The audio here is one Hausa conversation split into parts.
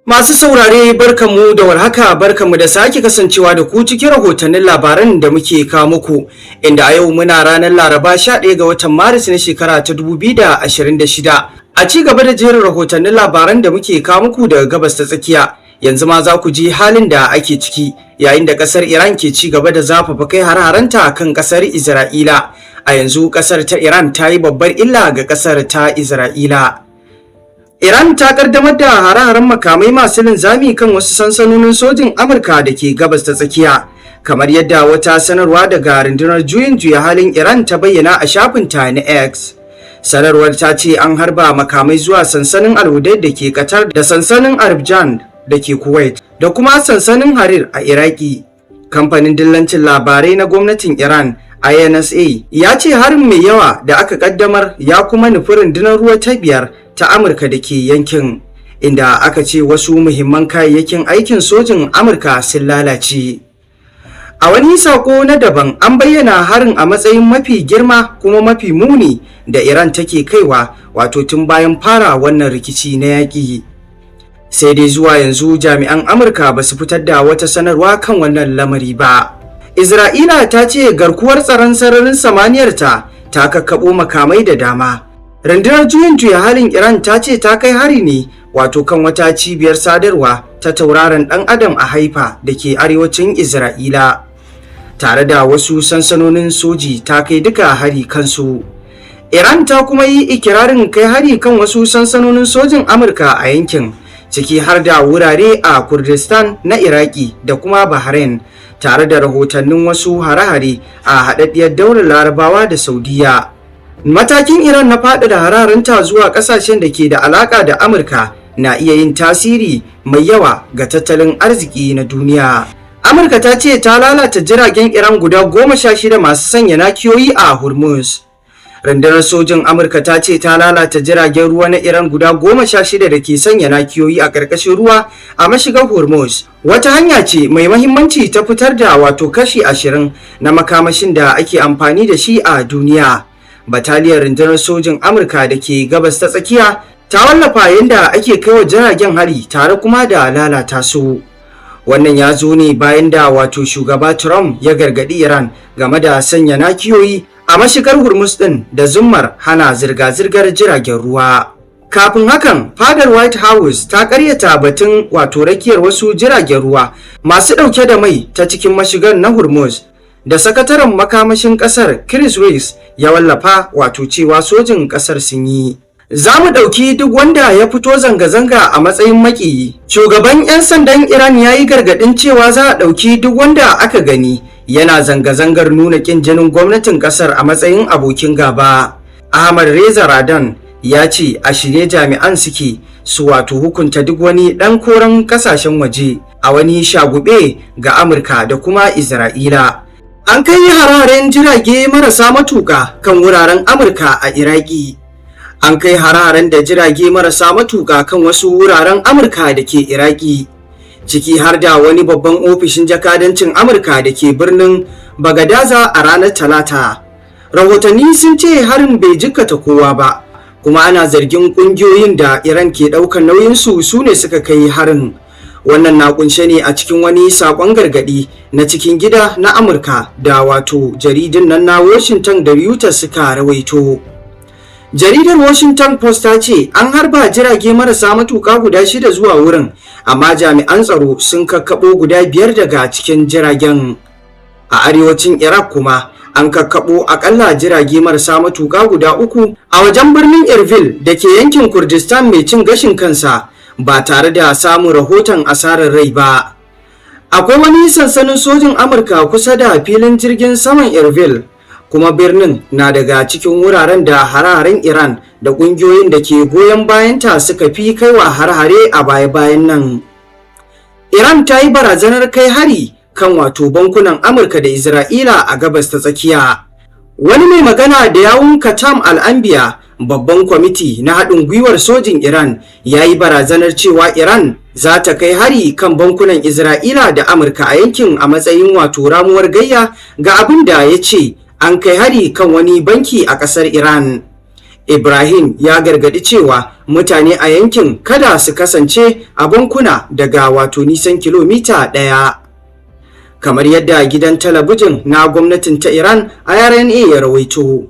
Masu saurare barkanmu da warhaka barkanmu da sake kasancewa da ku cikin rahotannin labaran da muke kawo muku inda a yau muna ranar Laraba 11 ga watan Maris na shekara ta 2026. A ci gaba da jerin rahotannin labaran da muke kawo muku daga gabas ta tsakiya yanzu ma za ku ji halin da ake ciki yayin da kasar Iran ke ci gaba da zafafa kai har-haranta kan kasar Isra'ila. A yanzu kasar ta Iran ta yi babbar illa ga kasar ta Isra'ila. Iran ta kaddamar da hare-haren makamai masu linzami kan wasu sansanonin sojin Amurka da ke gabas ta tsakiya, kamar yadda wata sanarwa daga rundunar juyin juya halin Iran ta bayyana a shafinta na X. Sanarwar ta ce an harba makamai zuwa sansanin Al-Udeid da ke Qatar da sansanin Azerbaijan da ke Kuwait da kuma sansanin Harir a Iraki. Kamfanin dillancin labarai na gwamnatin Iran INSA ya ce harin mai yawa da aka kaddamar ya kuma nufi rundunar ruwa ta biyar ta Amurka da ke yankin, inda aka ce wasu muhimman kayayyakin aikin sojin Amurka sun lalace. A wani sako na daban an bayyana harin a matsayin mafi girma kuma mafi muni da Iran take kaiwa wato tun bayan fara wannan rikici na yaƙi. Sai dai zuwa yanzu jami'an Amurka ba su fitar da wata sanarwa kan wannan lamari ba. Isra'ila ta ce garkuwar tsaron sararin samaniyarta ta kakkaɓo makamai da dama. Rundunar juyin juya halin Iran ta ce ta kai hari ne wato kan wata cibiyar sadarwa ta tauraron ɗan adam a Haifa da ke arewacin Isra'ila. Tare da wasu sansanonin soji ta kai duka hari kansu. Iran ta kuma yi ikirarin kai hari kan wasu sansanonin sojin Amurka a yankin, ciki har da wurare a Kurdistan na Iraki da kuma Bahrain, tare da rahotannin wasu hare-hare a haɗaɗɗiyar daular Larabawa da Saudiya. Matakin Iran na faɗaɗa hararanta zuwa ƙasashen da ke da alaƙa da Amurka na iya yin tasiri mai yawa ga tattalin arziki na duniya. Amurka ta ce ta lalata jiragen Iran guda 16 masu sanya nakiyoyi a Hormuz. Rundunar sojin Amurka ta ce ta lalata jiragen ruwa na Iran guda 16 da ke sanya nakiyoyi a ƙarƙashin ruwa a mashigar Hormuz. Wata hanya ce mai mahimmanci ta fitar da wato kashi 20 na makamashin da ake amfani da shi a duniya. Bataliyar rundunar sojin Amurka da ke gabas ta tsakiya ta wallafa yadda ake kaiwa jiragen hari tare kuma da lalata su. Wannan ya zo ne bayan da wato shugaba Trump ya gargaɗi Iran game da sanya nakiyoyi a mashigar Hormuz ɗin da zummar hana zirga-zirgar jiragen ruwa. Kafin hakan, fadar White House ta karyata batun wato rakiyar wasu jiragen ruwa masu ɗauke da mai ta cikin mashigar na Hormuz, da sakataren makamashin ƙasar Chris Weeks ya wallafa wato cewa sojin ƙasar sun yi. Za mu ɗauki duk wanda ya fito zanga-zanga a matsayin maƙiyi. Shugaban 'yan sandan Iran ya yi gargaɗin cewa za a ɗauki duk wanda aka gani yana zanga-zangar nuna ƙin jinin gwamnatin ƙasar a matsayin abokin gaba. Ahmad Reza Radan ya ce a shirye jami'an suke su wato hukunta duk wani ɗan koren ƙasashen waje a wani shagube ga Amurka da kuma Isra'ila. An kai hararen jirage marasa matuƙa kan wuraren Amurka a Iraki. An kai hararen da jirage marasa matuƙa kan wasu wuraren Amurka da ke Iraki, ciki har da wani babban ofishin jakadancin Amurka da ke birnin Bagadaza a ranar Talata. Rahotanni sun ce harin bai jikkata kowa ba, kuma ana zargin ƙungiyoyin da Iran ke ɗaukar nauyinsu su ne suka kai harin. Wannan na kunshe ne a cikin wani saƙon gargaɗi na cikin gida na Amurka da wato jaridun nan na Washington da Reuters suka rawaito. Jaridar Washington Post ta ce an harba jirage marasa matuƙa guda 6 zuwa wurin, amma jami'an tsaro sun kakkaɓo guda 5 daga cikin jiragen. A arewacin Iraq kuma an kakkaɓo akalla jirage marasa matuƙa guda 3 a wajen birnin Erbil da ke yankin Kurdistan mai cin gashin kansa, ba tare da samun rahoton asarar rai ba. Akwai wani sansanin sojin Amurka kusa da filin jirgin saman Erbil, kuma birnin na daga cikin wuraren da hare-haren Iran da ƙungiyoyin da ke goyon bayanta suka fi kaiwa hare-hare a baya-bayan nan. Iran ta yi barazanar kai hari kan wato bankunan Amurka da Isra'ila a gabas ta tsakiya. Wani mai magana da yawun Katam Al-Anbiya, babban kwamiti na haɗin gwiwar sojin Iran, ya yi barazanar cewa Iran za ta kai hari kan bankunan Isra'ila da Amurka a yankin a matsayin wato ramuwar gayya ga abin da ya ce an kai hari kan wani banki a ƙasar Iran. Ibrahim ya gargadi cewa mutane a yankin kada su kasance a bankuna daga nisan kilomita 1. Kamar yadda gidan talabijin na gwamnatin ta Iran IRNA ya rawaito.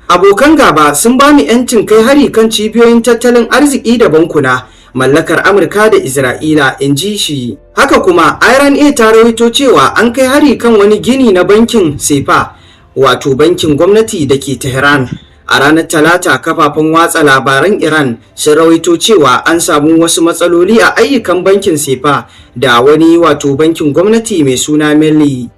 Abokan gaba sun ba mu 'yancin kai hari kan cibiyoyin tattalin arziki da bankuna mallakar Amurka da Isra'ila, in ji shi. Haka kuma IRNA ta rawaito cewa an kai hari kan wani gini na bankin Sefa, bankin gwamnati da ke Tehran. A ranar Talata, kafafen watsa labaran Iran sun rawaito cewa an samu wasu matsaloli a ayyukan bankin Sefa da wani bankin gwamnati mai suna Melli.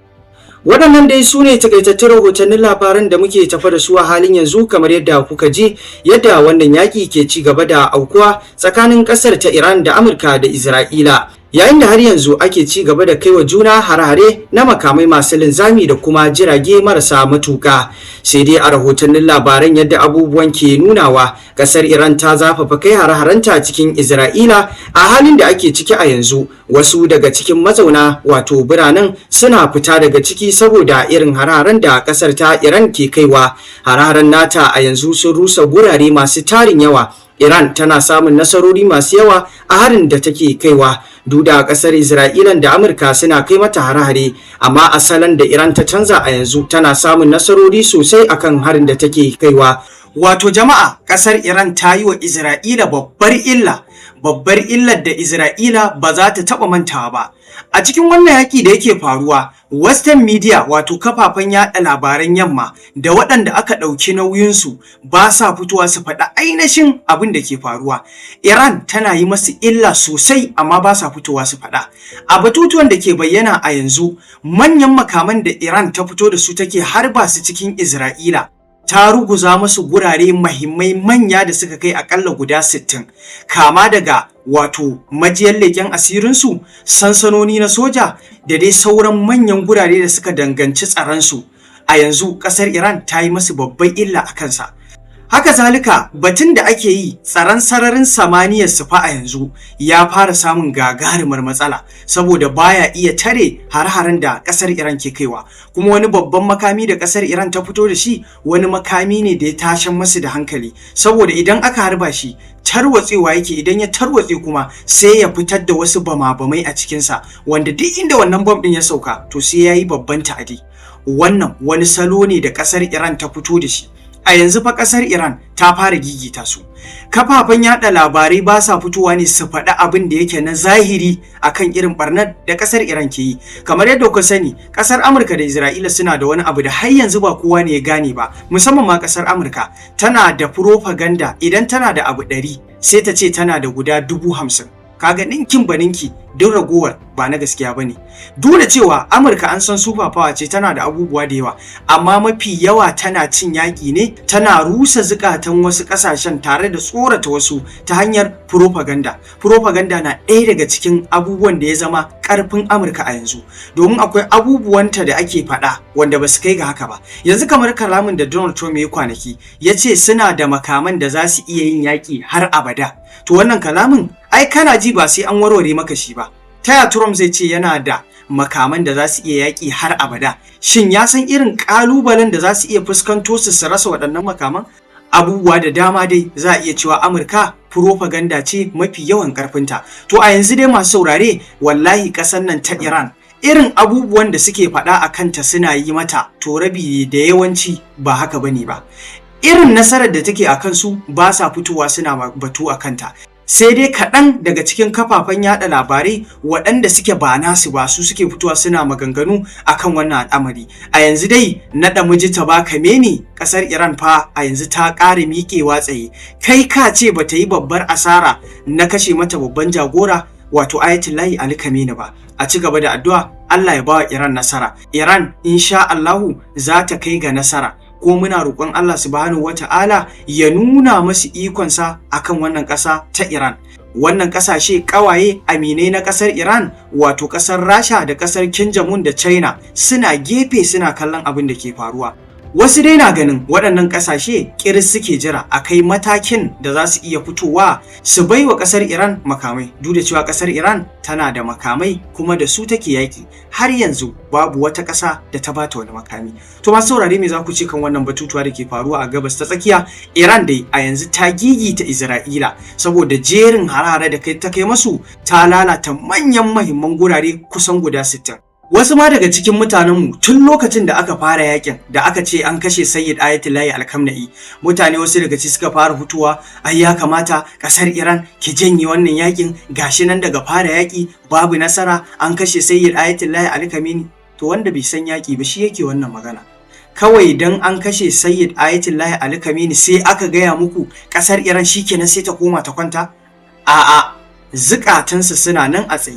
Waɗannan dai su ne takaitattun rahotannin labaran da muke tafa da su a halin yanzu, kamar yadda kuka ji yadda wannan yaƙi ke ci gaba da aukuwa tsakanin ƙasar ta Iran da Amurka da Isra'ila. Yayin da har yanzu ake ci gaba da kaiwa juna hare-hare na makamai masu linzami da kuma jirage marasa matuka. Sai dai a rahotannin labaran yadda abubuwan ke nunawa, kasar Iran ta zafafa kai hare-harenta cikin Isra'ila a halin da ake ciki a yanzu. Wasu daga cikin mazauna biranen suna fita daga ciki saboda irin hare-haren da kasar ta Iran ke kaiwa. Hare-haren nata a yanzu sun rusa gurare masu tarin yawa. Iran tana samun nasarori masu yawa a harin da take kaiwa. Duk da kasar Isra'ila da Amurka suna kai mata hare-hare, amma asalin da Iran ta canza a yanzu tana samun nasarori sosai akan harin da take kaiwa. Jama'a, kasar Iran ta yi wa Isra'ila babbar illar da Isra'ila ba za ta taɓa mantawa ba. A cikin wannan yaƙi da yake faruwa, Western media kafafen yaɗa labaran yamma da waɗanda aka ɗauki nauyinsu ba sa fitowa su faɗa ainihin abin da ke faruwa. Iran tana yi masu illa sosai, amma ba sa fitowa su faɗa. A batutuwan da ke bayyana a yanzu, manyan makaman da Iran ta fito da su take harba su cikin Isra'ila ta ruguza masu gurare mahimmai manya da suka kai akalla guda 60, kama daga majiyar leƙen asirinsu, sansanoni na soja da dai sauran manyan gurare da suka danganci tsaronsu. A yanzu ƙasar Iran ta yi masu babban illa a kansa. Haka zalika, batun da ake yi tsaron sararin samaniyar su fa a yanzu ya fara samun gagarumar matsala, saboda baya iya tare har-haren da kasar Iran ke kaiwa. Kuma wani babban makami da kasar Iran ta fito da shi, wani makami ne da ya tashin masu da hankali, saboda idan aka harba shi tarwatsewa yake, idan ya tarwatse kuma sai ya fitar da wasu bama-bamai a cikinsa, wanda duk inda wannan bom ɗin ya sauka to sai ya yi babban ta'adi. Wannan wani salo ne da kasar Iran ta fito da shi. A yanzu fa kasar Iran ta fara gigita su. Kafafen yada labarai ba sa fitowa ne su faɗi abin da yake na zahiri akan irin barnar da kasar Iran ke yi. Kamar yadda kuka sani, kasar Amurka da Isra'ila suna da wani abu da har yanzu ba kowa ne ya gane ba, musamman ma kasar Amurka tana da propaganda. Idan tana da abu 100 sai ta ce tana da guda 50,000. Kaga ninkin baninki don ragowar ba na gaskiya bane. Duk da cewa Amurka an san super power ce, tana da abubuwa da yawa, amma mafi yawa tana cin yaƙi ne, tana rusa zukatan wasu ƙasashen tare da tsorata wasu ta hanyar propaganda. Propaganda na ɗaya daga cikin abubuwan da ya zama ƙarfin Amurka a yanzu, domin akwai abubuwanta da ake faɗa wanda ba su kai ga haka ba. Yanzu kamar kalamin da Donald Trump ya yi kwanaki, ya ce suna da makaman da za su iya yin yaƙi har abada. To wannan kalamin ai kana ji ba sai an warware maka shi ba. Taya Trump zai ce yana da makaman da za su iya yaƙi har abada? Shin ya san irin ƙalubalen da za su iya fuskanto su rasa waɗannan makaman? Abubuwa da dama dai za a iya cewa Amurka propaganda ce mafi yawan ƙarfinta. To a yanzu dai masu saurare, wallahi ƙasar nan ta Iran, irin abubuwan da suke faɗa a kanta suna yi mata, to rabi da yawanci ba haka bane ba. Irin nasarar da take a kansu ba sa fitowa suna batu a kanta. Sai dai kaɗan daga cikin kafafen yaɗa labarai waɗanda suke ba nasu ba, su suke fitowa suna maganganu akan wannan al'amari. A yanzu dai naɗa Mujtaba Khamenei, ƙasar Iran fa a yanzu ta ƙara miƙewa tsaye. Kai ka ce ba ta yi babbar asara na kashe mata babban jagora Ayatollah Ali Khamenei ba. A ci gaba da addu'a Allah ya ba wa Iran nasara. Iran insha Allahu za ta kai ga nasara. Ko muna roƙon Allah subhanahu wata'ala ya nuna masu ikonsa akan wannan ƙasa ta Iran. Wannan ƙasashe ƙawaye aminai na ƙasar Iran, ƙasar Rasha da ƙasar Kim Jong-un da China, suna gefe suna kallon abin da ke faruwa. Wasu dai na ganin waɗannan ƙasashe ƙiris suke jira a kai matakin da za su iya fitowa su bai wa ƙasar Iran makamai, duk da cewa ƙasar Iran tana da makamai kuma da su take yaƙi, har yanzu babu wata ƙasa da ta bata wani makami. To masu saurare me za ku ce kan wannan batutuwa da ke faruwa a gabas ta tsakiya? Iran dai a yanzu ta gigita Isra'ila saboda jerin harare da ta kai masu ta lalata manyan mahimman gurare kusan guda 60. Wasu ma daga cikin mutanenmu tun lokacin da aka fara yakin da aka ce an kashe Sayyid Ayatollah Al-Khamenei, mutane wasu daga ciki suka fara fitowa, ai ya kamata kasar Iran ki janye wannan yakin, gashi nan daga fara yaki babu nasara, an kashe Sayyid Ayatollah Al-Khamenei. To wanda bai san yaki ba shi yake wannan magana. Kawai dan an kashe Sayyid Ayatollah Al-Khamenei sai aka gaya muku kasar Iran shikenan sai ta koma ta kwanta? A'a, zukatansu suna nan a tsaye.